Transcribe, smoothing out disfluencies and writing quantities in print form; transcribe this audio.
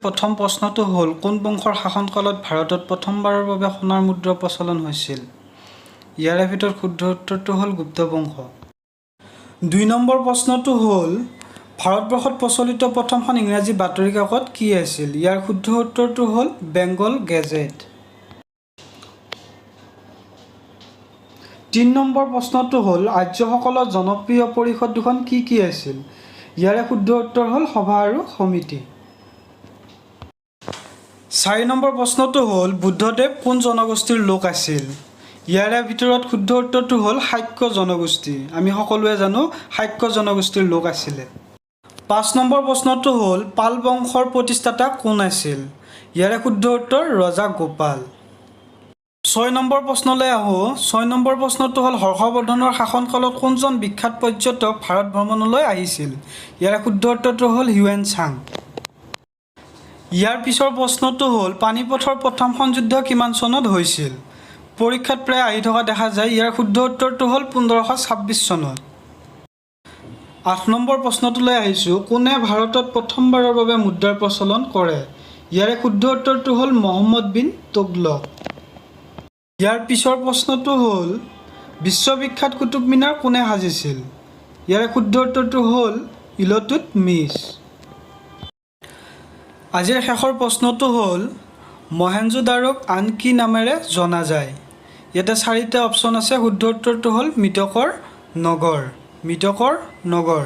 প্ৰথম প্ৰশ্নটো হ'ল কোন বংশৰ শাসনকালত ভাৰতত প্ৰথমবাৰৰ বাবে সোণৰ মুদ্ৰা প্ৰচলন হৈছিল? ইয়াৰে ভিতৰত শুদ্ধ উত্তৰটো হ'ল গুপ্ত বংশ। ২ নম্বৰ প্ৰশ্নটো হ'ল ভাৰতবৰ্ষত প্ৰচলিত প্ৰথমখন ইংৰাজী বাতৰি কাকত কি আছিল? ইয়াৰ শুদ্ধ উত্তৰটো হ'ল বেংগল গেজেট। ৩ নম্বৰ প্ৰশ্নটো হ'ল আৰ্যসকলৰ জনপ্ৰিয় পৰিষদ দুখন কি আছিল? ইয়াৰে শুদ্ধ উত্তৰ হ'ল সভা আৰু সমিতি। ৪ নম্বৰ প্ৰশ্নটো হ'ল বুদ্ধদেৱ কোন জনগোষ্ঠীৰ লোক আছিল? ইয়াৰে ভিতৰত শুদ্ধ উত্তৰটো হ'ল শাক্য জনগোষ্ঠী। আমি সকলোৱে জানো শাক্য জনগোষ্ঠীৰ লোক আছিলে। ৫ নম্বৰ প্ৰশ্নটো হ'ল পাল বংশৰ প্ৰতিষ্ঠাতা কোন আছিল? ইয়াৰে শুদ্ধ উত্তৰ ৰজা গোপাল। ৬ নম্বৰ প্ৰশ্নলৈ আহোঁ। ৬ নম্বৰ প্ৰশ্নটো হ'ল হৰ্ষবৰ্ধনৰ শাসনকালত কোনজন বিখ্যাত পৰ্যটক ভাৰত ভ্ৰমণলৈ আহিছিল? ইয়াৰে শুদ্ধ উত্তৰটো হ'ল হিউৱেন চাং। ইয়াৰ পিছৰ প্ৰশ্নটো হ'ল পানীপথৰ প্ৰথমখন যুদ্ধ কিমান চনত হৈছিল? পৰীক্ষাত প্ৰায় আহি থকা দেখা যায়। ইয়াৰ শুদ্ধ উত্তৰটো হ'ল ১৫২৬ চনত। ৮ নম্বৰ প্ৰশ্নটোলৈ আহিছোঁ। কোনে ভাৰতত প্ৰথমবাৰৰ বাবে মুদ্ৰাৰ প্ৰচলন কৰে? ইয়াৰে শুদ্ধ উত্তৰটো হ'ল মহম্মদ বিন তুগলক। ইয়াৰ পিছৰ প্ৰশ্নটো হ'ল বিশ্ববিখ্যাত কুতুব মিনাৰ কোনে সাজিছিল? ইয়াৰে শুদ্ধ উত্তৰটো হ'ল ইলটুটমিছ। আজিৰ শেষৰ প্ৰশ্নটো হ'ল মহেঞ্জোদাৰোক আন কি নামেৰে জনা যায়? ইয়াতে 4টা অপশ্যন আছে। শুদ্ধ উত্তৰটো হ'ল মৃতকৰ নগৰ। মৃতকৰ নগৰ।